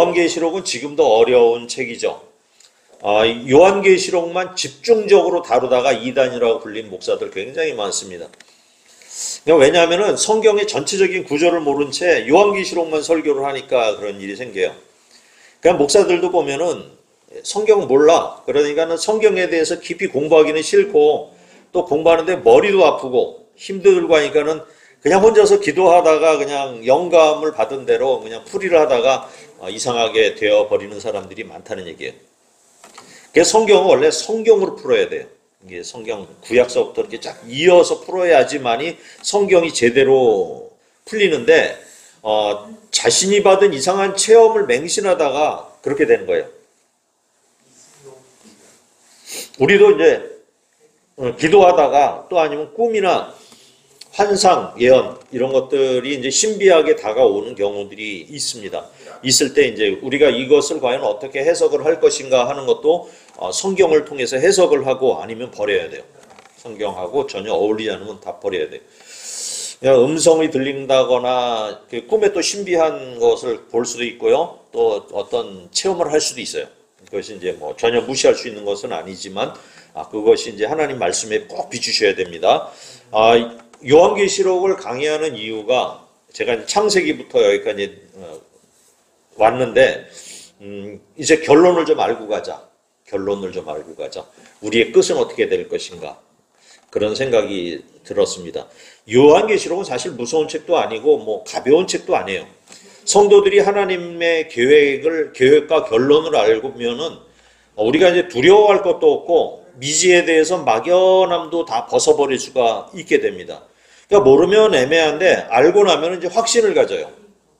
요한계시록은 지금도 어려운 책이죠. 요한계시록만 집중적으로 다루다가 이단이라고 불린 목사들 굉장히 많습니다. 왜냐하면 성경의 전체적인 구조를 모른 채 요한계시록만 설교를 하니까 그런 일이 생겨요. 그러니까 목사들도 보면은 성경 몰라. 그러니까는 성경에 대해서 깊이 공부하기는 싫고 또 공부하는데 머리도 아프고 힘들고 하니까는 그냥 혼자서 기도하다가 그냥 영감을 받은 대로 그냥 풀이를 하다가 이상하게 되어버리는 사람들이 많다는 얘기예요. 그래서 성경은 원래 성경으로 풀어야 돼요. 이게 성경 구약서부터 이렇게 쫙 이어서 풀어야지만이 성경이 제대로 풀리는데 자신이 받은 이상한 체험을 맹신하다가 그렇게 되는 거예요. 우리도 이제 기도하다가 또 아니면 꿈이나 환상, 예언 이런 것들이 이제 신비하게 다가오는 경우들이 있습니다. 있을 때 이제 우리가 이것을 과연 어떻게 해석을 할 것인가 하는 것도 성경을 통해서 해석을 하고 아니면 버려야 돼요. 성경하고 전혀 어울리지 않으면 다 버려야 돼요. 음성이 들린다거나 꿈에 또 신비한 것을 볼 수도 있고요. 또 어떤 체험을 할 수도 있어요. 그것이 이제 뭐 전혀 무시할 수 있는 것은 아니지만 그것이 이제 하나님 말씀에 꼭 비추셔야 됩니다. 요한계시록을 강의하는 이유가 제가 창세기부터 여기까지 왔는데 이제 결론을 좀 알고 가자. 우리의 끝은 어떻게 될 것인가. 그런 생각이 들었습니다. 요한계시록은 사실 무서운 책도 아니고 뭐 가벼운 책도 아니에요. 성도들이 하나님의 계획과 결론을 알고면은 우리가 이제 두려워할 것도 없고 미지에 대해서 막연함도 다 벗어버릴 수가 있게 됩니다. 그러니까 모르면 애매한데 알고 나면 이제 확신을 가져요.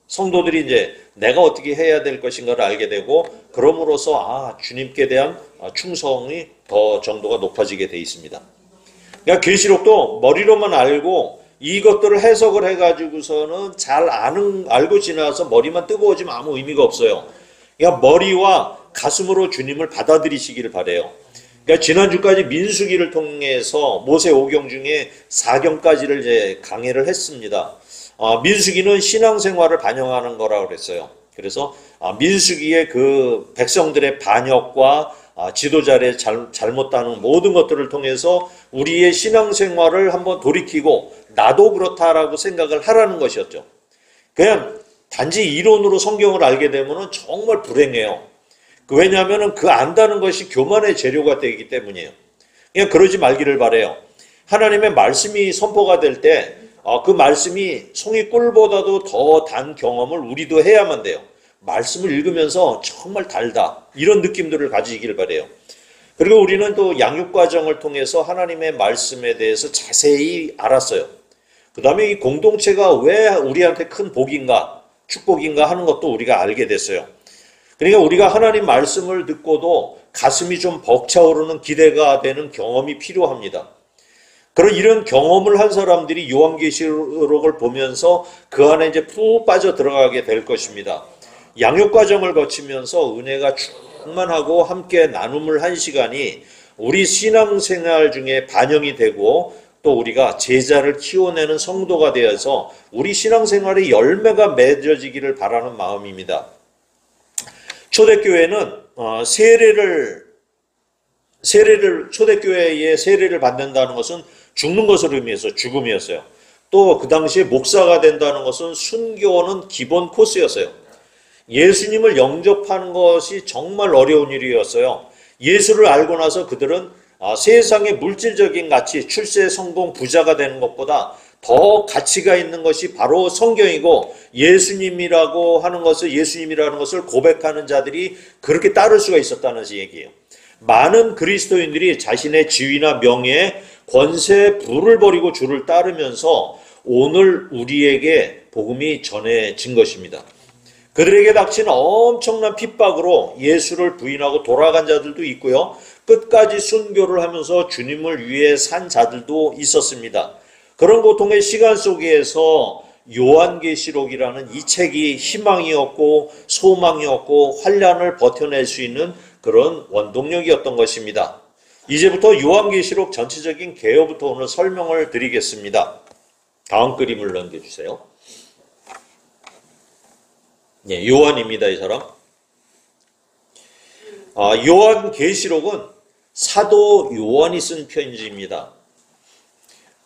성도들이 이제 내가 어떻게 해야 될 것인가를 알게 되고 그럼으로써 주님께 대한 충성이 더 정도가 높아지게 돼 있습니다. 그러니까 계시록도 머리로만 알고 이것들을 해석을 해가지고서는 잘 알고 지나서 머리만 뜨거워지면 아무 의미가 없어요. 그러니까 머리와 가슴으로 주님을 받아들이시기를 바라요. 그러니까 지난주까지 민수기를 통해서 모세 5경 중에 4경까지를 이제 강해를 했습니다. 민수기는 신앙생활을 반영하는 거라고 그랬어요. 그래서 민수기의 그 백성들의 반역과 지도자의 잘못하는 모든 것들을 통해서 우리의 신앙생활을 한번 돌이키고 나도 그렇다라고 생각을 하라는 것이었죠. 그냥 단지 이론으로 성경을 알게 되면 정말 불행해요. 왜냐하면 그 안다는 것이 교만의 재료가 되기 때문이에요. 그냥 그러지 말기를 바라요. 하나님의 말씀이 선포가 될 때 그 말씀이 송이 꿀보다도 더 단 경험을 우리도 해야만 돼요. 말씀을 읽으면서 정말 달다. 이런 느낌들을 가지기를 바라요. 그리고 우리는 또 양육과정을 통해서 하나님의 말씀에 대해서 자세히 알았어요. 그 다음에 이 공동체가 왜 우리한테 큰 복인가, 축복인가 하는 것도 우리가 알게 됐어요. 그러니까 우리가 하나님 말씀을 듣고도 가슴이 좀 벅차오르는 기대가 되는 경험이 필요합니다. 그런 이런 경험을 한 사람들이 요한계시록을 보면서 그 안에 이제 푹 빠져 들어가게 될 것입니다. 양육 과정을 거치면서 은혜가 충만하고 함께 나눔을 한 시간이 우리 신앙생활 중에 반영이 되고 또 우리가 제자를 키워내는 성도가 되어서 우리 신앙생활의 열매가 맺어지기를 바라는 마음입니다. 초대교회는 초대교회의 세례를 받는다는 것은 죽는 것을 의미해서 죽음이었어요. 또 그 당시에 목사가 된다는 것은 순교는 기본 코스였어요. 예수님을 영접하는 것이 정말 어려운 일이었어요. 예수를 알고 나서 그들은 세상의 물질적인 가치, 출세, 성공, 부자가 되는 것보다 더 가치가 있는 것이 바로 성경이고 예수님이라는 것을 고백하는 자들이 그렇게 따를 수가 있었다는 얘기예요. 많은 그리스도인들이 자신의 지위나 명예, 권세, 부를 버리고 주를 따르면서 오늘 우리에게 복음이 전해진 것입니다. 그들에게 닥친 엄청난 핍박으로 예수를 부인하고 돌아간 자들도 있고요. 끝까지 순교를 하면서 주님을 위해 산 자들도 있었습니다. 그런 고통의 시간 속에서 요한계시록이라는 이 책이 희망이었고 소망이었고 환난을 버텨낼 수 있는 그런 원동력이었던 것입니다. 이제부터 요한계시록 전체적인 개요부터 오늘 설명을 드리겠습니다. 다음 그림을 넘겨주세요. 예, 요한입니다, 이 사람. 요한계시록은 사도 요한이 쓴 편지입니다.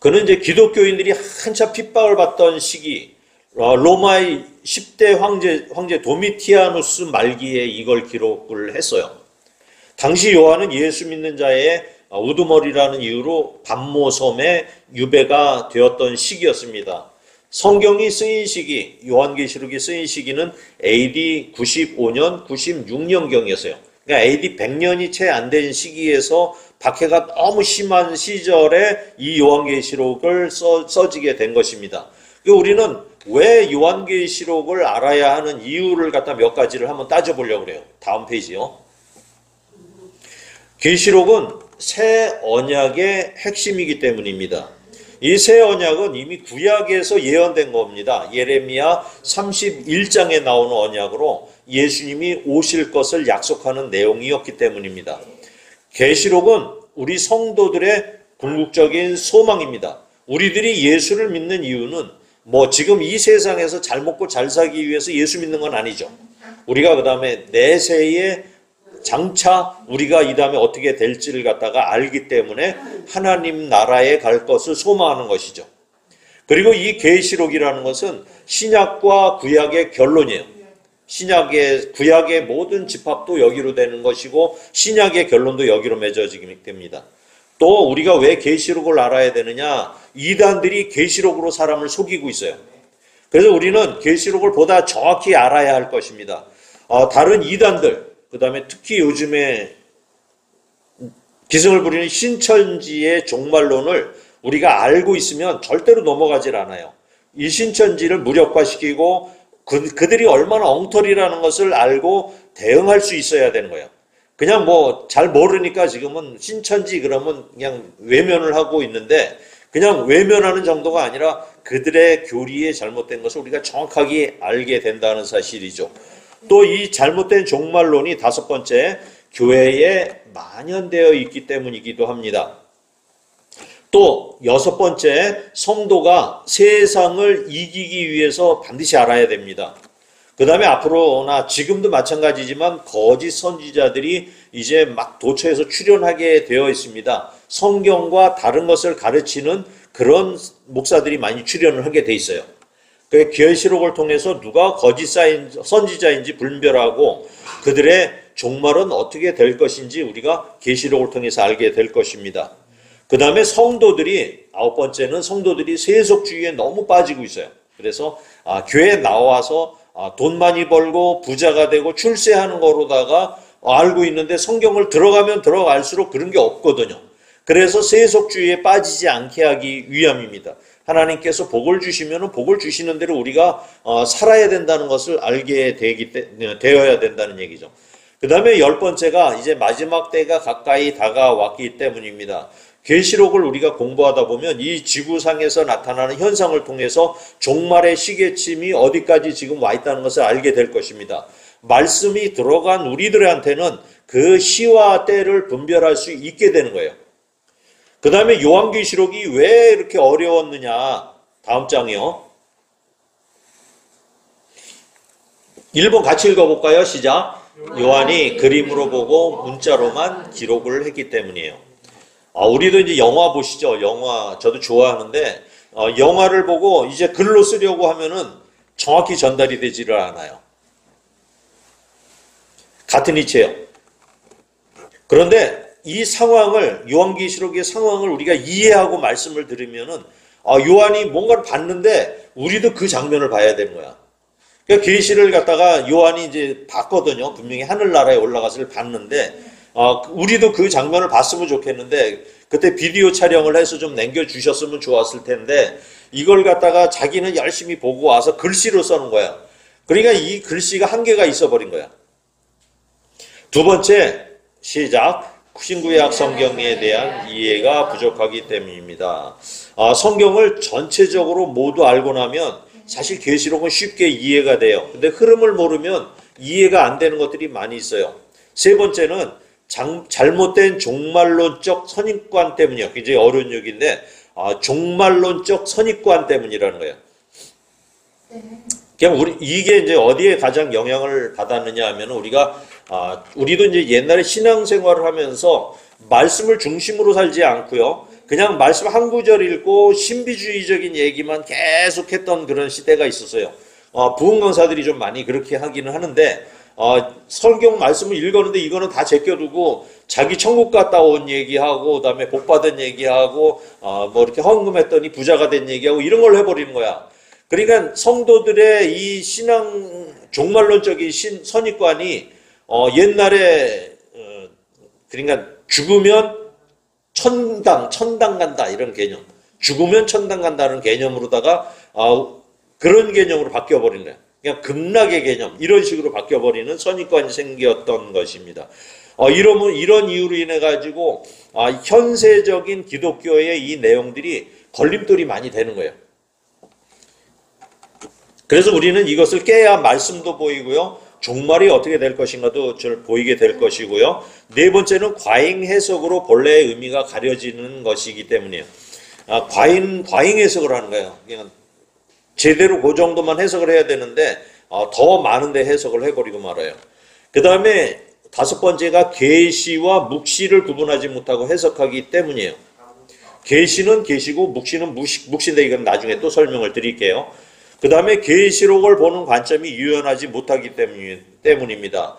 그는 이제 기독교인들이 한참 핍박을 받던 시기, 로마의 10대 황제 도미티아누스 말기에 이걸 기록을 했어요. 당시 요한은 예수 믿는 자의 우두머리라는 이유로 반모섬에 유배가 되었던 시기였습니다. 성경이 쓰인 시기, 요한계시록이 쓰인 시기는 AD 95년, 96년경이었어요. 그러니까 AD 100년이 채 안 된 시기에서 박해가 너무 심한 시절에 이 요한계시록을 써지게 된 것입니다. 우리는 왜 요한계시록을 알아야 하는 이유를 갖다 몇 가지를 한번 따져보려고 그래요. 다음 페이지요. 계시록은 새 언약의 핵심이기 때문입니다. 이 새 언약은 이미 구약에서 예언된 겁니다. 예레미야 31장에 나오는 언약으로 예수님이 오실 것을 약속하는 내용이었기 때문입니다. 계시록은 우리 성도들의 궁극적인 소망입니다. 우리들이 예수를 믿는 이유는 지금 이 세상에서 잘 먹고 잘 살기 위해서 예수 믿는 건 아니죠. 우리가 그 다음에 내세에 장차 우리가 이 다음에 어떻게 될지를 갖다가 알기 때문에 하나님 나라에 갈 것을 소망하는 것이죠. 그리고 이 계시록이라는 것은 신약과 구약의 결론이에요. 구약의 모든 집합도 여기로 되는 것이고 신약의 결론도 여기로 맺어지게 됩니다. 또 우리가 왜 계시록을 알아야 되느냐? 이단들이 계시록으로 사람을 속이고 있어요. 그래서 우리는 계시록을 보다 정확히 알아야 할 것입니다. 다른 이단들, 그 다음에 특히 요즘에 기승을 부리는 신천지의 종말론을 우리가 알고 있으면 절대로 넘어가질 않아요. 이 신천지를 무력화시키고 그들이 얼마나 엉터리라는 것을 알고 대응할 수 있어야 되는 거예요. 그냥 잘 모르니까 지금은 신천지 그러면 그냥 외면을 하고 있는데 그냥 외면하는 정도가 아니라 그들의 교리에 잘못된 것을 우리가 정확하게 알게 된다는 사실이죠. 또 이 잘못된 종말론이 다섯 번째, 교회에 만연되어 있기 때문이기도 합니다. 또 여섯 번째, 성도가 세상을 이기기 위해서 반드시 알아야 됩니다. 그 다음에 앞으로나 지금도 마찬가지지만 거짓 선지자들이 이제 막 도처에서 출현하게 되어 있습니다. 성경과 다른 것을 가르치는 그런 목사들이 많이 출현을 하게 돼 있어요. 그 계시록을 통해서 누가 거짓 선지자인지 분별하고 그들의 종말은 어떻게 될 것인지 우리가 계시록을 통해서 알게 될 것입니다. 그 다음에 성도들이, 아홉 번째는 성도들이 세속주의에 너무 빠지고 있어요. 그래서 교회에 나와서 돈 많이 벌고 부자가 되고 출세하는 거로다가 알고 있는데 성경을 들어가면 들어갈수록 그런 게 없거든요. 그래서 세속주의에 빠지지 않게 하기 위함입니다. 하나님께서 복을 주시면 복을 주시는 대로 우리가 살아야 된다는 것을 알게 되어야 된다는 얘기죠. 그 다음에 열 번째가 이제 마지막 때가 가까이 다가왔기 때문입니다. 계시록을 우리가 공부하다 보면 이 지구상에서 나타나는 현상을 통해서 종말의 시계침이 어디까지 지금 와 있다는 것을 알게 될 것입니다. 말씀이 들어간 우리들한테는 그 시와 때를 분별할 수 있게 되는 거예요. 그 다음에 요한계시록이 왜 이렇게 어려웠느냐. 다음 장이요. 1번 같이 읽어볼까요? 시작. 요한이 그림으로 보고 문자로만 기록을 했기 때문이에요. 우리도 이제 영화 보시죠. 영화 저도 좋아하는데 영화를 보고 이제 글로 쓰려고 하면은 정확히 전달이 되지를 않아요. 같은 이치예요. 그런데 이 상황을, 요한계시록의 상황을 우리가 이해하고 말씀을 들으면은 요한이 뭔가를 봤는데 우리도 그 장면을 봐야 되는 거야. 그러니까 계시를 갖다가 요한이 이제 봤거든요. 분명히 하늘나라에 올라가서를 봤는데 우리도 그 장면을 봤으면 좋겠는데 그때 비디오 촬영을 해서 좀 남겨주셨으면 좋았을 텐데 이걸 갖다가 자기는 열심히 보고 와서 글씨로 써는 거야. 그러니까 이 글씨가 한계가 있어버린 거야. 두 번째, 시작. 신구약 성경에 대한 이해가 부족하기 때문입니다. 성경을 전체적으로 모두 알고 나면 사실 계시록은 쉽게 이해가 돼요. 근데 흐름을 모르면 이해가 안 되는 것들이 많이 있어요. 세 번째는 잘못된 종말론적 선입관 때문이요. 굉장히 어려운 얘기인데 종말론적 선입관 때문이라는 거예요. 그냥 이게 이제 어디에 가장 영향을 받았느냐 하면 우리도 이제 옛날에 신앙생활을 하면서 말씀을 중심으로 살지 않고요. 그냥 말씀 한 구절 읽고 신비주의적인 얘기만 계속했던 그런 시대가 있었어요. 부흥 강사들이 좀 많이 그렇게 하기는 하는데, 성경 말씀을 읽었는데 이거는 다 제껴두고 자기 천국 갔다 온 얘기하고, 그다음에 복 받은 얘기하고, 뭐 이렇게 헌금했더니 부자가 된 얘기하고 이런 걸 해버리는 거야. 그러니까 성도들의 이 종말론적인 선입관이 옛날에 그러니까 죽으면 천당 간다 이런 개념, 죽으면 천당 간다는 개념으로다가 그런 개념으로 바뀌어 버린 거예요. 그냥 극락의 개념 이런 식으로 바뀌어 버리는 선입관이 생겼던 것입니다. 이런 이유로 인해 가지고 현세적인 기독교의 이 내용들이 걸림돌이 많이 되는 거예요. 그래서 우리는 이것을 깨야 말씀도 보이고요. 종말이 어떻게 될 것인가도 보이게 될 것이고요. 네 번째는 과잉 해석으로 본래의 의미가 가려지는 것이기 때문이에요. 과잉 해석을 하는 거예요. 그냥 제대로 그 정도만 해석을 해야 되는데 더 많은데 해석을 해버리고 말아요. 그 다음에 다섯 번째가 계시와 묵시를 구분하지 못하고 해석하기 때문이에요. 계시는 계시고 묵시는 묵시인데 이건 나중에 또 설명을 드릴게요. 그 다음에 계시록을 보는 관점이 유연하지 못하기 때문입니다.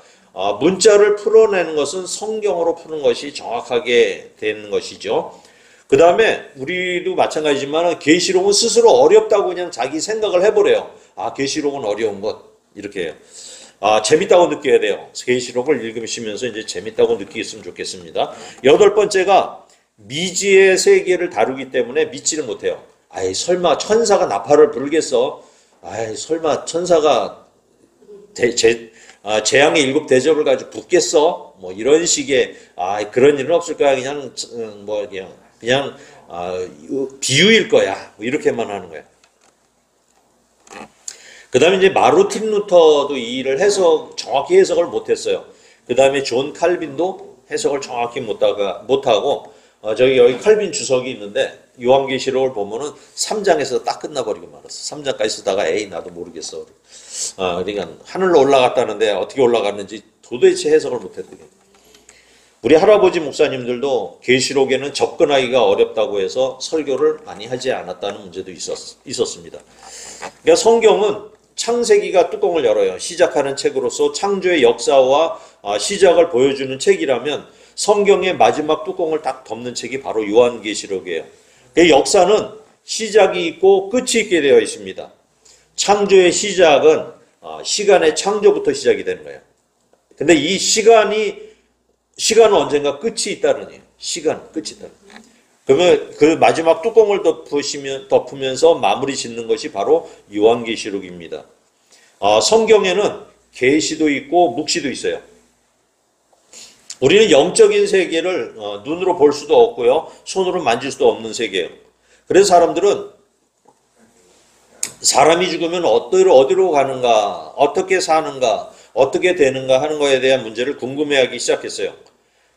문자를 풀어내는 것은 성경으로 푸는 것이 정확하게 되는 것이죠. 그 다음에 우리도 마찬가지지만 계시록은 스스로 어렵다고 그냥 자기 생각을 해버려요. 계시록은 어려운 것 이렇게 해요. 재밌다고 느껴야 돼요. 계시록을 읽으시면서 이제 재밌다고 느끼셨으면 좋겠습니다. 여덟 번째가 미지의 세계를 다루기 때문에 믿지를 못해요. 설마 천사가 나팔을 불겠어? 설마 천사가 재앙의 일곱 대접을 가지고 붙겠어? 뭐 이런 식의 그런 일은 없을 거야. 그냥 비유일 거야. 뭐 이렇게만 하는 거야. 그 다음에 이제 마르틴 루터도 이 일을 정확히 해석을 못했어요. 그 다음에 존 칼빈도 해석을 정확히 못하고 여기 칼빈 주석이 있는데 요한계시록을 보면은 3장에서 딱 끝나버리고 말았어. 3장까지 쓰다가 나도 모르겠어. 그러니까 하늘로 올라갔다는데 어떻게 올라갔는지 도대체 해석을 못했대요. 우리 할아버지 목사님들도 계시록에는 접근하기가 어렵다고 해서 설교를 많이 하지 않았다는 문제도 있었습니다. 그러니까 성경은 창세기가 뚜껑을 열어요. 시작하는 책으로서 창조의 역사와 시작을 보여주는 책이라면 성경의 마지막 뚜껑을 딱 덮는 책이 바로 요한계시록이에요. 그 역사는 시작이 있고 끝이 있게 되어 있습니다. 창조의 시작은 시간의 창조부터 시작이 되는 거예요. 근데 이 시간은 언젠가 끝이 있다는 거예요. 끝이 있다는 거예요. 그러면 그 마지막 뚜껑을 덮으면서 마무리 짓는 것이 바로 요한계시록입니다. 성경에는 계시도 있고 묵시도 있어요. 우리는 영적인 세계를 눈으로 볼 수도 없고요. 손으로 만질 수도 없는 세계예요. 그래서 사람들은 사람이 죽으면 어디로 가는가, 어떻게 사는가, 어떻게 되는가 하는 것에 대한 문제를 궁금해하기 시작했어요.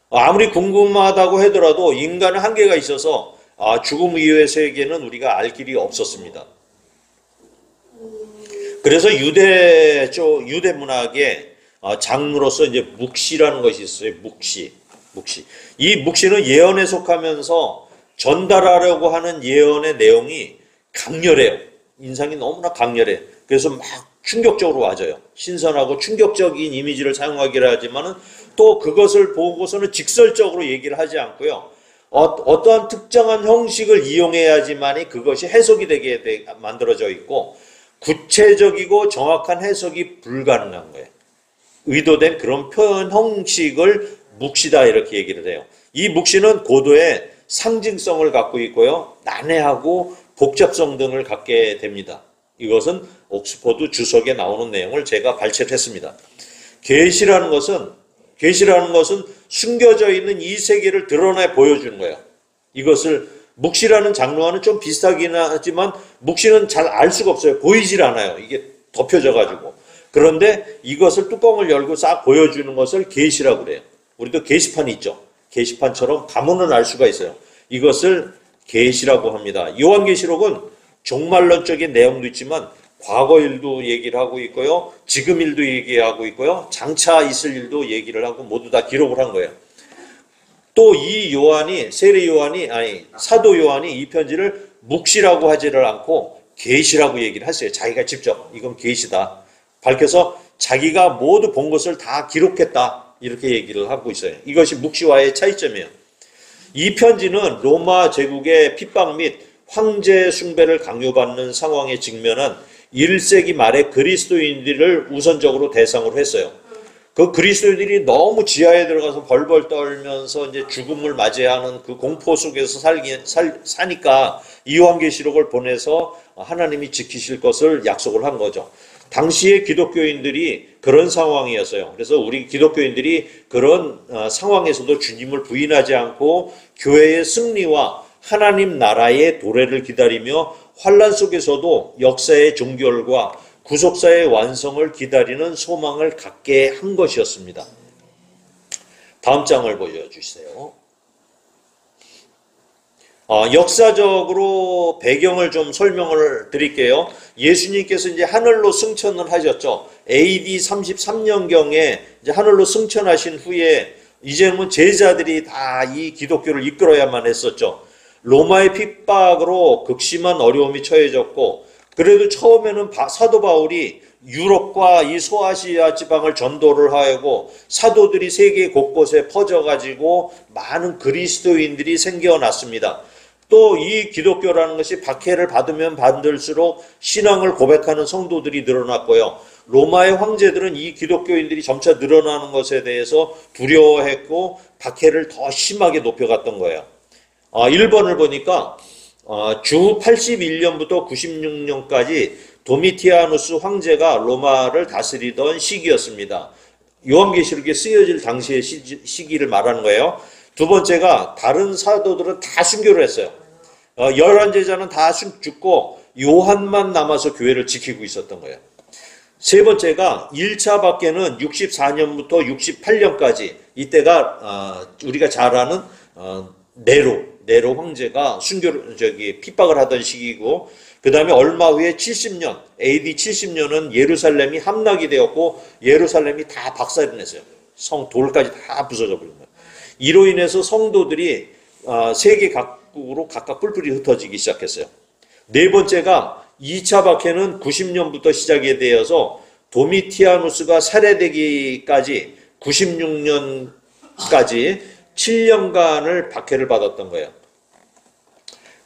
아무리 궁금하다고 하더라도 인간은 한계가 있어서 죽음 이후의 세계는 우리가 알 길이 없었습니다. 그래서 유대 문학의 장르로서 이제 묵시라는 것이 있어요. 묵시. 이 묵시는 예언에 속하면서 전달하려고 하는 예언의 내용이 강렬해요. 인상이 너무나 강렬해. 그래서 막 충격적으로 와져요. 신선하고 충격적인 이미지를 사용하기를 하지만은 또 그것을 보고서는 직설적으로 얘기를 하지 않고요. 어떠한 특정한 형식을 이용해야지만이 그것이 해석이 되게 만들어져 있고 구체적이고 정확한 해석이 불가능한 거예요. 의도된 그런 표현 형식을 묵시다 이렇게 얘기를 해요. 이 묵시는 고도의 상징성을 갖고 있고요. 난해하고 복잡성 등을 갖게 됩니다. 이것은 옥스퍼드 주석에 나오는 내용을 제가 발췌를 했습니다. 계시라는 것은 숨겨져 있는 이 세계를 드러내 보여주는 거예요. 이것을 묵시라는 장르와는 좀 비슷하긴 하지만 묵시는 잘 알 수가 없어요. 보이질 않아요. 이게 덮여져 가지고. 그런데 이것을 뚜껑을 열고 싹 보여주는 것을 계시라고 그래요. 우리도 게시판이 있죠. 게시판처럼 가문은 알 수가 있어요. 이것을 계시라고 합니다. 요한계시록은 종말론적인 내용도 있지만 과거 일도 얘기를 하고 있고요. 지금 일도 얘기하고 있고요. 장차 있을 일도 얘기를 하고 모두 다 기록을 한 거예요. 또 이 요한이 사도 요한이 이 편지를 묵시라고 하지를 않고 계시라고 얘기를 했어요. 자기가 직접 이건 계시다 밝혀서 자기가 모두 본 것을 다 기록했다 이렇게 얘기를 하고 있어요. 이것이 묵시와의 차이점이에요. 이 편지는 로마 제국의 핍박 및 황제 숭배를 강요받는 상황에 직면한 1세기 말에 그리스도인들을 우선적으로 대상으로 했어요. 그 그리스도인들이 너무 지하에 들어가서 벌벌 떨면서 이제 죽음을 맞이하는 그 공포 속에서 사니까 요한계시록을 보내서 하나님이 지키실 것을 약속을 한 거죠. 당시의 기독교인들이 그런 상황이었어요. 그래서 우리 기독교인들이 그런 상황에서도 주님을 부인하지 않고 교회의 승리와 하나님 나라의 도래를 기다리며 환난 속에서도 역사의 종결과 구속사의 완성을 기다리는 소망을 갖게 한 것이었습니다. 다음 장을 보여주세요. 역사적으로 배경을 좀 설명을 드릴게요. 예수님께서 이제 하늘로 승천을 하셨죠. AD 33년경에 이제 하늘로 승천하신 후에 이제는 제자들이 다 이 기독교를 이끌어야만 했었죠. 로마의 핍박으로 극심한 어려움이 처해졌고 그래도 처음에는 사도 바울이 유럽과 이 소아시아 지방을 전도를 하고 사도들이 세계 곳곳에 퍼져가지고 많은 그리스도인들이 생겨났습니다. 또 이 기독교라는 것이 박해를 받으면 받을수록 신앙을 고백하는 성도들이 늘어났고요. 로마의 황제들은 이 기독교인들이 점차 늘어나는 것에 대해서 두려워했고 박해를 더 심하게 높여갔던 거예요. 1번을 보니까 주 81년부터 96년까지 도미티아누스 황제가 로마를 다스리던 시기였습니다. 요한계시록에 쓰여질 당시의 시기를 말하는 거예요. 두 번째가 다른 사도들은 다 순교를 했어요. 11제자는 다 죽고 요한만 남아서 교회를 지키고 있었던 거예요. 세 번째가 1차 박해는 64년부터 68년까지 이때가 우리가 잘 아는 네로 황제가 핍박을 하던 시기고 그 다음에 얼마 후에 70년 AD 70년은 예루살렘이 함락이 되었고 예루살렘이 다 박살이 났어요. 성 돌까지 다 부서져 버린 거예요. 이로 인해서 성도들이 세계 각국으로 각각 뿔뿔이 흩어지기 시작했어요. 네 번째가 2차 박해는 90년부터 시작이 되어서 도미티아누스가 살해되기까지 96년까지 7년간을 박해를 받았던 거예요.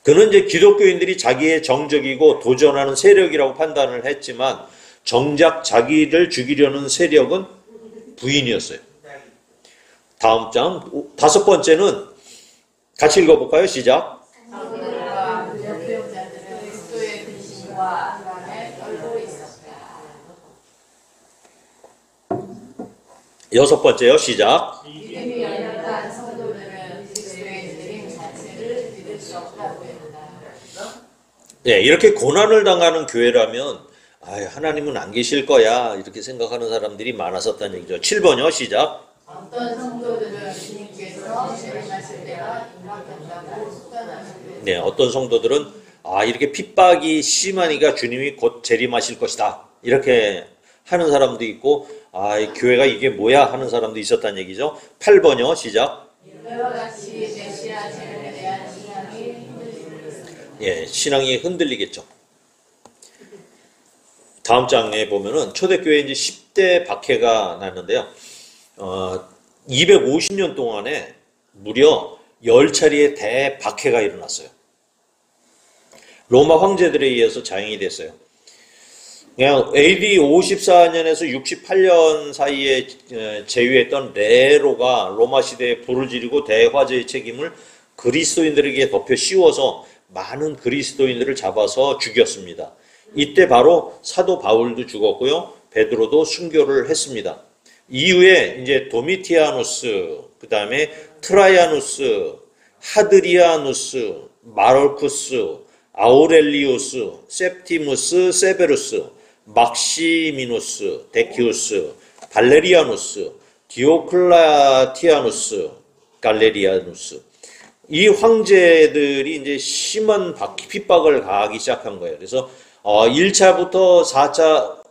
그는 이제 기독교인들이 자기의 정적이고 도전하는 세력이라고 판단을 했지만 정작 자기를 죽이려는 세력은 부인이었어요. 다음 장, 다섯 번째는 같이 읽어볼까요? 시작. 여섯 번째요. 시작. 네, 이렇게 고난을 당하는 교회라면 하나님은 안 계실 거야 이렇게 생각하는 사람들이 많았었다는 얘기죠. 7번이요. 시작. 어떤 성도들은 주님께서 재림하실 때가 임박한다고 속단하시되 네, 어떤 성도들은 이렇게 핍박이 심하니까 주님이 곧 재림하실 것이다 이렇게 하는 사람도 있고 교회가 이게 뭐야 하는 사람도 있었다는 얘기죠. 8번이요. 시작. 이와 같이 메시아 재림에 대한 신앙이 흔들리겠죠. 다음 장에 보면은 초대교회 이제 10대 박해가 났는데요. 250년 동안에 무려 10차례의 대박해가 일어났어요. 로마 황제들에 의해서 자행이 됐어요. 그냥 AD 54년에서 68년 사이에 제위했던 네로가 로마 시대에 불을 지르고 대화재의 책임을 그리스도인들에게 덮여 씌워서 많은 그리스도인들을 잡아서 죽였습니다. 이때 바로 사도 바울도 죽었고요. 베드로도 순교를 했습니다. 이후에 이제 도미티아누스, 그 다음에 트라이아누스, 하드리아누스, 마르쿠스, 아우렐리우스, septimus 세베루스, 막시미누스, 데키우스, 발레리아누스, 디오클라티아누스, 갈레리아누스. 이 황제들이 이제 심한 핍박을 가하기 시작한 거예요. 그래서 1차부터 4차,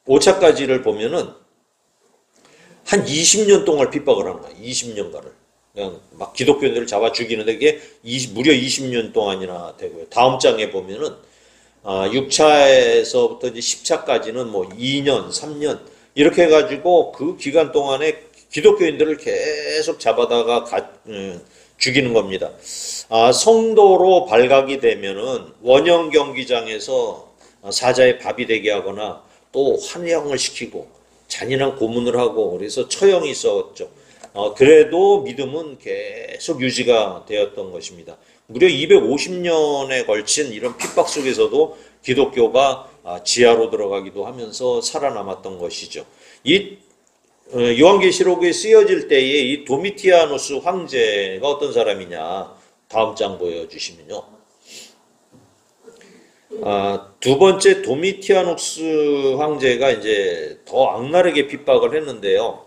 5차까지를 보면은 한 20년 동안 핍박을 하는 거야. 20년간을. 그냥 막 기독교인들을 잡아 죽이는데 그게 무려 20년 동안이나 되고요. 다음 장에 보면은 6차에서부터 이제 10차까지는 뭐 2년, 3년 이렇게 해가지고 그 기간 동안에 기독교인들을 계속 잡아다가 죽이는 겁니다. 성도로 발각이 되면은 원형 경기장에서 사자의 밥이 되게 하거나 또 환영을 시키고 잔인한 고문을 하고 그래서 처형이 있었죠. 그래도 믿음은 계속 유지가 되었던 것입니다. 무려 250년에 걸친 이런 핍박 속에서도 기독교가 지하로 들어가기도 하면서 살아남았던 것이죠. 이 요한계시록에 쓰여질 때에 이 도미티아누스 황제가 어떤 사람이냐 다음 장 보여주시면요. 두 번째 도미티아누스 황제가 이제 더 악랄하게 핍박을 했는데요.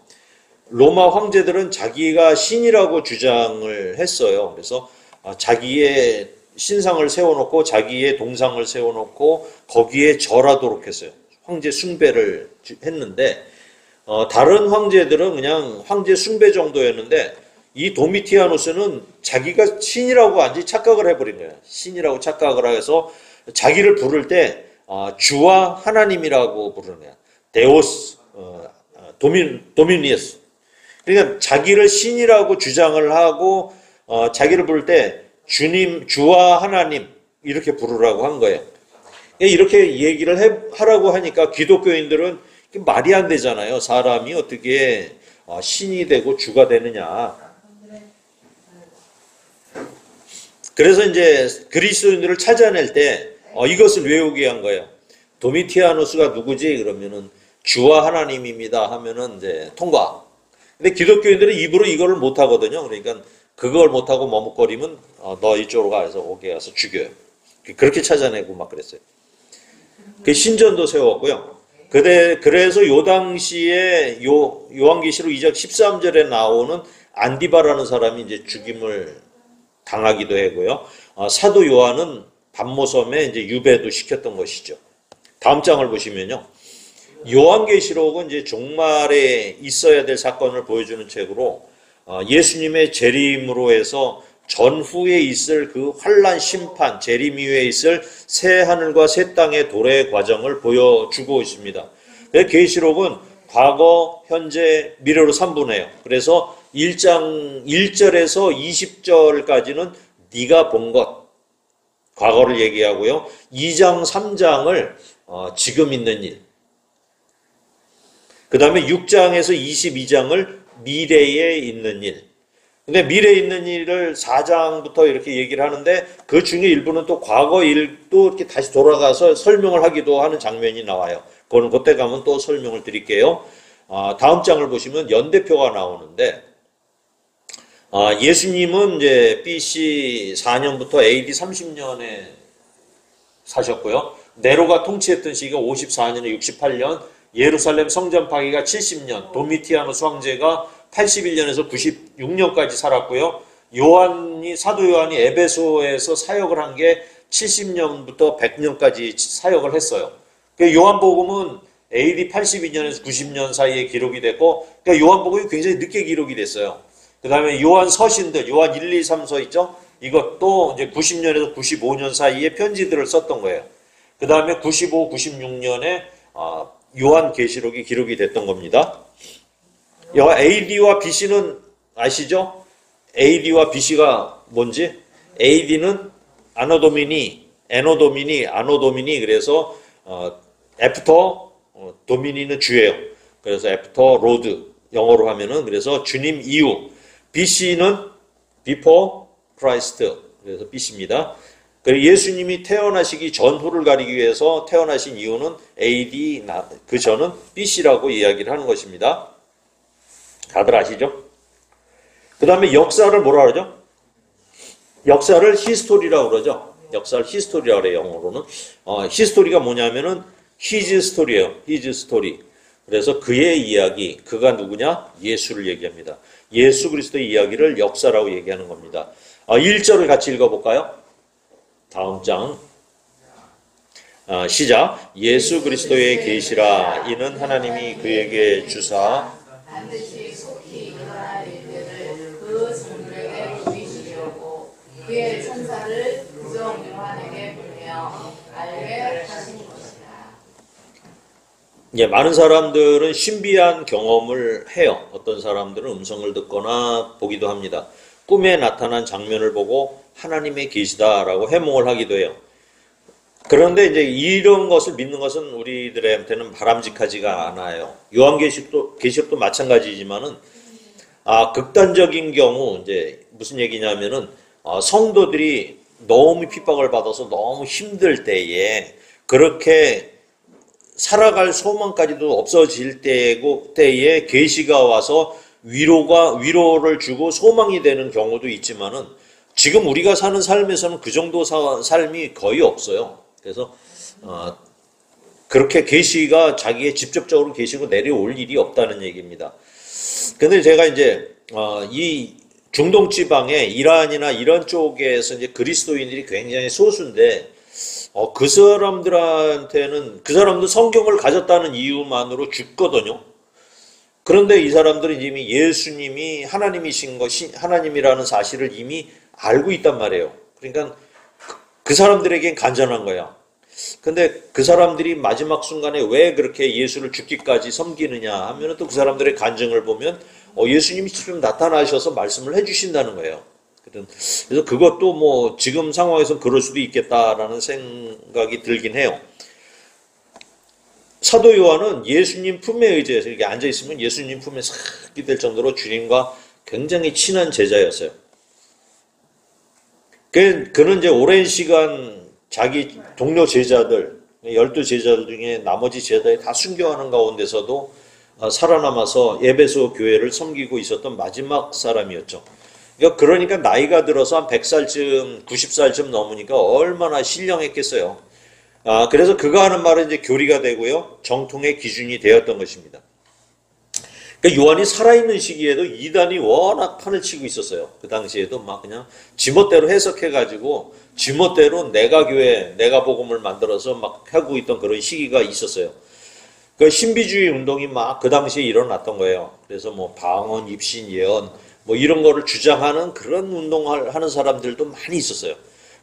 로마 황제들은 자기가 신이라고 주장을 했어요. 그래서 자기의 신상을 세워놓고 자기의 동상을 세워놓고 거기에 절하도록 했어요. 황제 숭배를 했는데 다른 황제들은 그냥 황제 숭배 정도였는데 이 도미티아누스는 자기가 신이라고 완전히 착각을 해버린 거예요. 신이라고 착각을 해서 자기를 부를 때 주와 하나님이라고 부르는 거야. 데오스, 도미니에스. 그러니까 자기를 신이라고 주장을 하고 자기를 부를 때 주님, 주와 하나님 이렇게 부르라고 한 거예요. 이렇게 얘기를 하라고 하니까 기독교인들은 말이 안 되잖아요. 사람이 어떻게 신이 되고 주가 되느냐. 그래서 이제 그리스도인들을 찾아낼 때 이것을 외우게 한 거예요. 도미티아누스가 누구지? 그러면은 주와 하나님입니다 하면은 이제 통과. 근데 기독교인들은 입으로 이거를 못 하거든요. 그러니까 그걸 못 하고 머뭇거리면 너 이쪽으로 가서 오게 가서 죽여요. 그렇게 찾아내고 막 그랬어요. 그 신전도 세웠고요. 그래서 요 당시에 요한계시록 2장 13절에 나오는 안디바라는 사람이 이제 죽임을 당하기도 하고요. 사도 요한은 반모섬에 이제 유배도 시켰던 것이죠. 다음 장을 보시면요. 요한계시록은 이제 종말에 있어야 될 사건을 보여주는 책으로 예수님의 재림으로 해서 전후에 있을 그 환란 심판, 재림 이후에 있을 새 하늘과 새 땅의 도래 과정을 보여주고 있습니다. 계시록은 과거, 현재, 미래로 3분해요. 그래서 1장 1절에서 20절까지는 네가 본 것, 과거를 얘기하고요. 2장 3장을 지금 있는 일, 그 다음에 6장에서 22장을 미래에 있는 일. 근데 미래에 있는 일을 4장부터 이렇게 얘기를 하는데 그 중에 일부는 또 과거 일도 이렇게 다시 돌아가서 설명을 하기도 하는 장면이 나와요. 그거는 그때 가면 또 설명을 드릴게요. 다음 장을 보시면 연대표가 나오는데 예수님은 이제 BC 4년부터 AD 30년에 사셨고요. 네로가 통치했던 시기가 54년에 68년, 예루살렘 성전 파괴가 70년, 도미티아누스 황제가 81년에서 96년까지 살았고요. 사도 요한이 에베소에서 사역을 한 게 70년부터 100년까지 사역을 했어요. 요한복음은 AD 82년에서 90년 사이에 기록이 됐고, 그러니까 요한복음이 굉장히 늦게 기록이 됐어요. 그 다음에 요한 서신들, 요한 1, 2, 3서 있죠? 이것도 이제 90년에서 95년 사이에 편지들을 썼던 거예요. 그 다음에 95, 96년에 요한 계시록이 기록이 됐던 겁니다. AD와 BC는 아시죠? AD와 BC가 뭔지? AD는 아노도미니, 그래서 애프터 도미니는 주예요. 그래서 애프터 로드 영어로 하면은 그래서 주님 이후. BC는 before Christ, 그래서 BC입니다. 그리고 예수님이 태어나시기 전후를 가리기 위해서 태어나신 이유는 AD, 그 전은 BC라고 이야기를 하는 것입니다. 다들 아시죠? 그 다음에 역사를 뭐라 그러죠? 역사를 히스토리라고 그러죠. 역사를 히스토리라고 그래요, 영어로는. 히스토리가 뭐냐면은 his story예요. his story. 그래서 그의 이야기, 그가 누구냐? 예수를 얘기합니다. 예수 그리스도의 이야기를 역사라고 얘기하는 겁니다. 1절을 같이 읽어볼까요? 다음 장. 시작. 예수 그리스도의 계시라. 이는 하나님이 그에게 주사 반드시 속히 일어날 일들을 그 종들에게 보이시려고 그의 천사를 그종 요한에게 보내어 알게 하신 것이라. 예, 많은 사람들은 신비한 경험을 해요. 어떤 사람들은 음성을 듣거나 보기도 합니다. 꿈에 나타난 장면을 보고 하나님의 계시다라고 해몽을 하기도 해요. 그런데 이제 이런 것을 믿는 것은 우리들한테는 바람직하지가 않아요. 계시록도 마찬가지지만은 극단적인 경우 이제 무슨 얘기냐면은 성도들이 너무 핍박을 받아서 너무 힘들 때에 그렇게 살아갈 소망까지도 없어질 때에 계시가 와서 위로를 주고 소망이 되는 경우도 있지만은 지금 우리가 사는 삶에서는 그 정도 삶이 거의 없어요. 그래서 그렇게 계시가 자기의 직접적으로 계시고 내려올 일이 없다는 얘기입니다. 근데 제가 이제 이 중동 지방에 이란이나 이런 쪽에서 이제 그리스도인들이 굉장히 소수인데 그 사람도 성경을 가졌다는 이유만으로 죽거든요. 그런데 이 사람들은 이미 예수님이 하나님이라는 사실을 이미 알고 있단 말이에요. 그러니까 그 사람들에겐 간절한 거야. 근데 그 사람들이 마지막 순간에 왜 그렇게 예수를 죽기까지 섬기느냐 하면 또 그 사람들의 간증을 보면 예수님이 좀 나타나셔서 말씀을 해주신다는 거예요. 그래서 그것도 뭐 지금 상황에서 그럴 수도 있겠다라는 생각이 들긴 해요. 사도 요한은 예수님 품에 의지해서 이렇게 앉아있으면 예수님 품에 싹 될 정도로 주님과 굉장히 친한 제자였어요. 그는 이제 오랜 시간 자기 동료 제자들, 12제자들 중에 나머지 제자들이 다 순교하는 가운데서도 살아남아서 에베소 교회를 섬기고 있었던 마지막 사람이었죠. 그러니까 나이가 들어서 한 100살쯤, 90살쯤 넘으니까 얼마나 신령했겠어요. 그래서 그가 하는 말은 이제 교리가 되고요. 정통의 기준이 되었던 것입니다. 그러니까 요한이 살아있는 시기에도 이단이 워낙 판을 치고 있었어요. 그 당시에도 막 그냥 지멋대로 해석해가지고 지멋대로 내가 교회, 내가 복음을 만들어서 막 하고 있던 그런 시기가 있었어요. 그 신비주의 운동이 막 그 당시에 일어났던 거예요. 그래서 뭐 방언, 입신, 예언 뭐 이런 거를 주장하는 그런 운동을 하는 사람들도 많이 있었어요.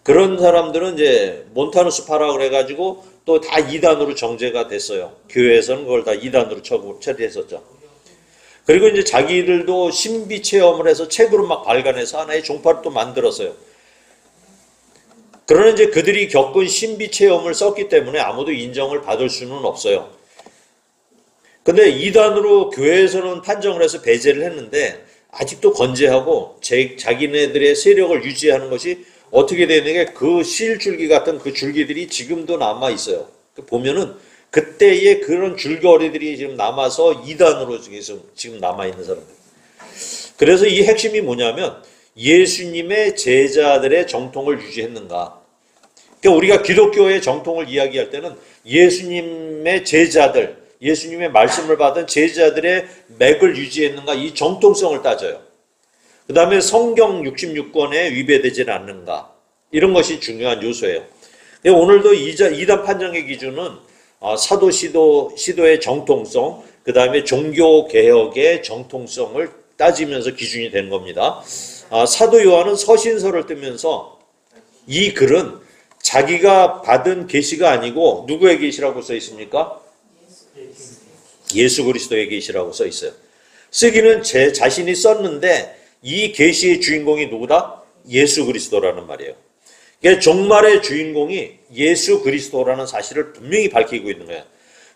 그런 사람들은 이제 몬타누스 파라 그래가지고 또 다 이단으로 정죄가 됐어요. 교회에서는 그걸 다 이단으로 처리했었죠. 그리고 이제 자기들도 신비 체험을 해서 책으로 막 발간해서 하나의 종파를 또 만들었어요. 그러나 이제 그들이 겪은 신비 체험을 썼기 때문에 아무도 인정을 받을 수는 없어요. 근데 이단으로 교회에서는 판정을 해서 배제를 했는데 아직도 건재하고 자기네들의 세력을 유지하는 것이 어떻게 되느냐, 그 실줄기 같은 그 줄기들이 지금도 남아 있어요. 보면은 그때의 그런 줄거리들이 지금 남아서 이단으로 지금 남아 있는 사람들. 그래서 이 핵심이 뭐냐면 예수님의 제자들의 정통을 유지했는가. 그러니까 우리가 기독교의 정통을 이야기할 때는 예수님의 제자들, 예수님의 말씀을 받은 제자들의 맥을 유지했는가, 이 정통성을 따져요. 그 다음에 성경 66권에 위배되지 않는가, 이런 것이 중요한 요소예요. 오늘도 이단 판정의 기준은 사도 시도의 정통성, 그 다음에 종교 개혁의 정통성을 따지면서 기준이 된 겁니다. 사도 요한은 서신서를 뜨면서 이 글은 자기가 받은 계시가 아니고 누구의 계시라고 써 있습니까? 예수 그리스도의 계시라고 써 있어요. 쓰기는 제 자신이 썼는데 이 계시의 주인공이 누구다? 예수 그리스도라는 말이에요. 그러니까 종말의 주인공이 예수 그리스도라는 사실을 분명히 밝히고 있는 거예요.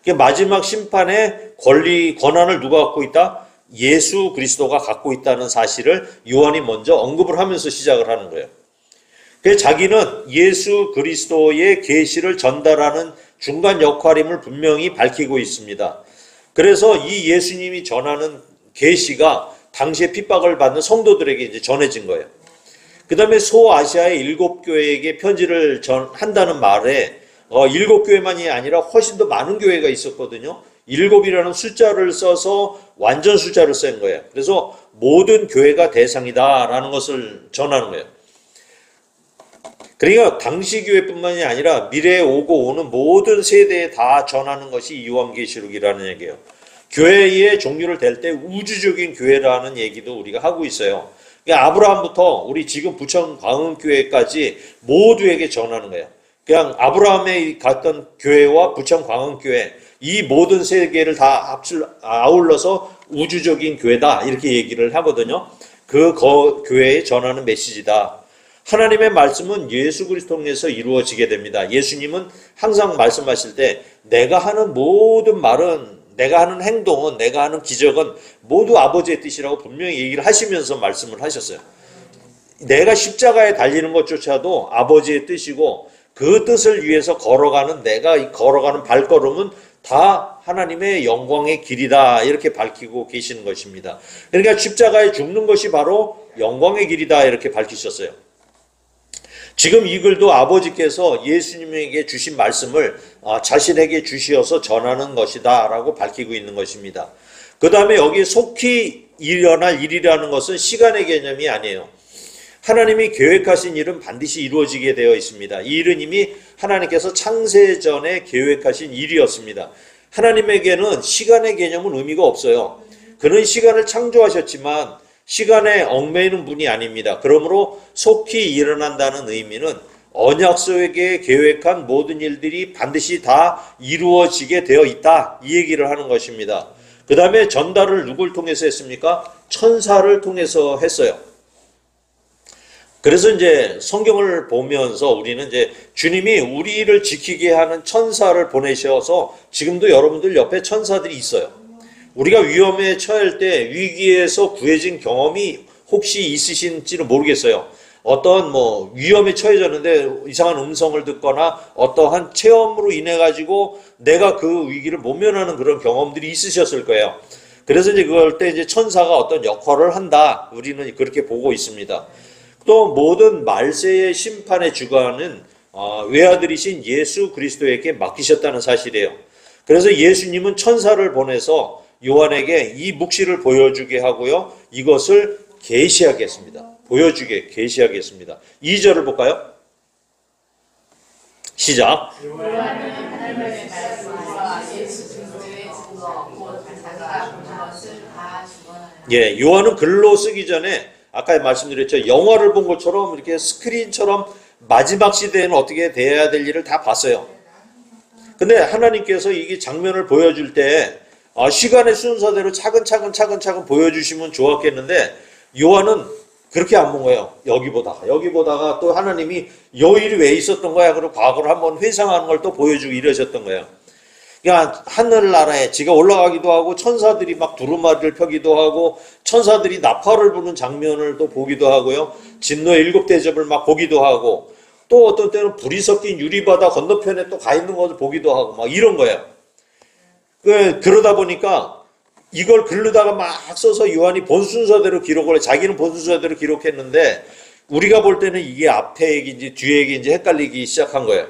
그러니까 마지막 심판의 권한을 누가 갖고 있다? 예수 그리스도가 갖고 있다는 사실을 요한이 먼저 언급을 하면서 시작을 하는 거예요. 그래서 자기는 예수 그리스도의 계시를 전달하는 중간 역할임을 분명히 밝히고 있습니다. 그래서 이 예수님이 전하는 계시가 당시에 핍박을 받는 성도들에게 이제 전해진 거예요. 그 다음에 소아시아의 7교회에게 편지를 한다는 말에 7교회만이 아니라 훨씬 더 많은 교회가 있었거든요. 7이라는 숫자를 써서 완전 숫자를 쓴 거예요. 그래서 모든 교회가 대상이다라는 것을 전하는 거예요. 그러니까 당시 교회뿐만이 아니라 미래에 오고 오는 모든 세대에 다 전하는 것이 요한계시록이라는 얘기예요. 교회의 종류를 댈 때 우주적인 교회라는 얘기도 우리가 하고 있어요. 그러니까 아브라함부터 우리 지금 부천 광흥교회까지 모두에게 전하는 거예요. 그냥 아브라함이 갔던 교회와 부천 광흥교회 이 모든 세계를 다 아울러서 우주적인 교회다 이렇게 얘기를 하거든요. 그 교회에 전하는 메시지다. 하나님의 말씀은 예수 그리스도 통해서 이루어지게 됩니다. 예수님은 항상 말씀하실 때 내가 하는 모든 말은 내가 하는 행동은 내가 하는 기적은 모두 아버지의 뜻이라고 분명히 얘기를 하시면서 말씀을 하셨어요. 내가 십자가에 달리는 것조차도 아버지의 뜻이고 그 뜻을 위해서 걸어가는 내가 걸어가는 발걸음은 다 하나님의 영광의 길이다 이렇게 밝히고 계시는 것입니다. 그러니까 십자가에 죽는 것이 바로 영광의 길이다 이렇게 밝히셨어요. 지금 이 글도 아버지께서 예수님에게 주신 말씀을 자신에게 주시어서 전하는 것이다 라고 밝히고 있는 것입니다. 그 다음에 여기 속히 일어날 일이라는 것은 시간의 개념이 아니에요. 하나님이 계획하신 일은 반드시 이루어지게 되어 있습니다. 이 일은 이미 하나님께서 창세전에 계획하신 일이었습니다. 하나님에게는 시간의 개념은 의미가 없어요. 그는 시간을 창조하셨지만 시간에 얽매이는 분이 아닙니다. 그러므로 속히 일어난다는 의미는 언약 속에 계획한 모든 일들이 반드시 다 이루어지게 되어 있다. 이 얘기를 하는 것입니다. 그 다음에 전달을 누굴 통해서 했습니까? 천사를 통해서 했어요. 그래서 이제 성경을 보면서 우리는 이제 주님이 우리를 지키게 하는 천사를 보내셔서 지금도 여러분들 옆에 천사들이 있어요. 우리가 위험에 처할 때 위기에서 구해진 경험이 혹시 있으신지는 모르겠어요. 어떤 위험에 처해졌는데 이상한 음성을 듣거나 어떠한 체험으로 인해 가지고 내가 그 위기를 모면하는 그런 경험들이 있으셨을 거예요. 그래서 이제 그럴 때 이제 천사가 어떤 역할을 한다. 우리는 그렇게 보고 있습니다. 또 모든 말세의 심판의 주관은 외아들이신 예수 그리스도에게 맡기셨다는 사실이에요. 그래서 예수님은 천사를 보내서 요한에게 이 묵시를 보여주게 하고요. 이것을 계시하겠습니다. 계시하겠습니다. 2절을 볼까요? 시작. 요한은 하나님의 말씀과 예수 그리스도의 증거 곧 자기가 본 것을 다 주관하였다. 예, 요한은 글로 쓰기 전에 아까 말씀드렸죠. 영화를 본 것처럼 이렇게 스크린처럼 마지막 시대에는 어떻게 돼야 될 일을 다 봤어요. 근데 하나님께서 이게 장면을 보여줄 때 시간의 순서대로 차근차근 보여주시면 좋았겠는데 요한은 그렇게 안 본 거예요. 여기 보다가 또 하나님이 요 일이 왜 있었던 거야? 그리고 과거를 한번 회상하는 걸 또 보여주고 이러셨던 거예요. 그러니까 하늘나라에 지가 올라가기도 하고 천사들이 막 두루마리를 펴기도 하고 천사들이 나팔을 부는 장면을 또 보기도 하고요. 진노의 7대접을 막 보기도 하고 또 어떤 때는 불이 섞인 유리바다 건너편에 또 가 있는 것을 보기도 하고 막 이런 거예요. 그러다 보니까 이걸 글로다가 막 써서 요한이 본 순서대로 기록을 해. 자기는 본 순서대로 기록했는데 우리가 볼 때는 이게 앞에 얘기인지 뒤에 얘기인지 헷갈리기 시작한 거예요.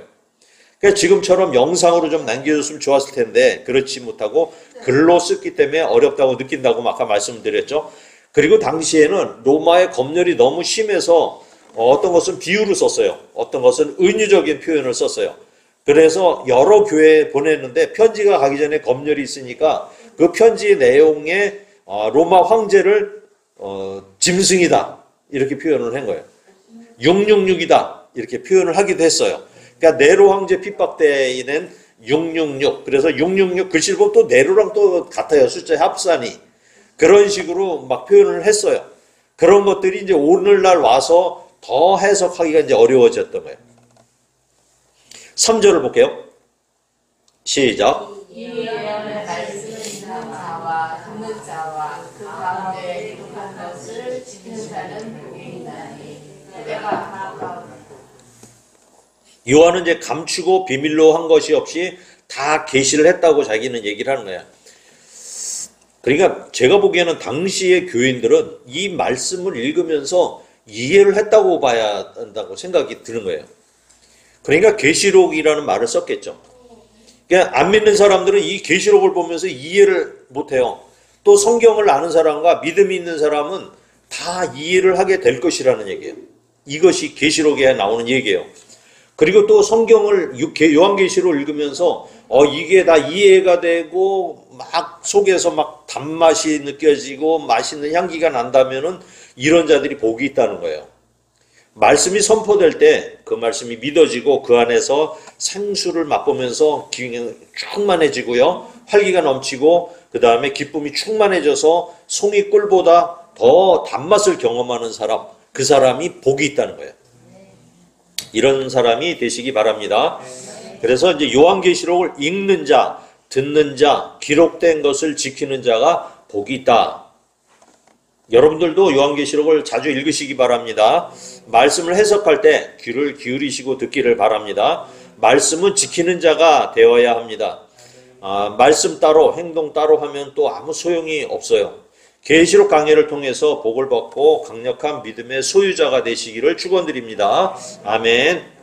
그러니까 지금처럼 영상으로 좀 남겨줬으면 좋았을 텐데 그렇지 못하고 글로 썼기 때문에 어렵다고 느낀다고 아까 말씀드렸죠. 그리고 당시에는 로마의 검열이 너무 심해서 어떤 것은 비유를 썼어요. 어떤 것은 은유적인 표현을 썼어요. 그래서 여러 교회에 보냈는데 편지가 가기 전에 검열이 있으니까 그 편지의 내용에 로마 황제를 짐승이다 이렇게 표현을 한 거예요. 666이다 이렇게 표현을 하기도 했어요. 그러니까 네로 황제 핍박 때에는 666 그래서 666 글씨를 보면 또 네로랑 또 같아요. 숫자 합산이 그런 식으로 막 표현을 했어요. 그런 것들이 이제 오늘날 와서 더 해석하기가 이제 어려워졌던 거예요. 3절을 볼게요. 시작. 이 예언의 말씀은 있는 자와 듣는 자와 그 가운데 기록한 것을 지키는 자는 복이 있나니 때가 가까우니라. 요한은 이제 감추고 비밀로 한 것이 없이 다 계시를 했다고 자기는 얘기를 하는 거야. 그러니까 제가 보기에는 당시의 교인들은 이 말씀을 읽으면서 이해를 했다고 봐야 한다고 생각이 드는 거예요. 그러니까 계시록이라는 말을 썼겠죠. 그러니까 안 믿는 사람들은 이 계시록을 보면서 이해를 못해요. 또 성경을 아는 사람과 믿음이 있는 사람은 다 이해를 하게 될 것이라는 얘기예요. 이것이 계시록에 나오는 얘기예요. 그리고 또 성경을 요한계시록을 읽으면서 이게 다 이해가 되고 막 속에서 막 단맛이 느껴지고 맛있는 향기가 난다면은 이런 자들이 복이 있다는 거예요. 말씀이 선포될 때 그 말씀이 믿어지고 그 안에서 생수를 맛보면서 기능이 충만해지고요. 활기가 넘치고 그 다음에 기쁨이 충만해져서 송이 꿀보다 더 단맛을 경험하는 사람, 그 사람이 복이 있다는 거예요. 이런 사람이 되시기 바랍니다. 그래서 이제 요한계시록을 읽는 자, 듣는 자, 기록된 것을 지키는 자가 복이 있다. 여러분들도 요한계시록을 자주 읽으시기 바랍니다. 말씀을 해석할 때 귀를 기울이시고 듣기를 바랍니다. 말씀은 지키는 자가 되어야 합니다. 말씀 따로 행동 따로 하면 또 아무 소용이 없어요. 계시록 강해를 통해서 복을 받고 강력한 믿음의 소유자가 되시기를 축원드립니다. 아멘.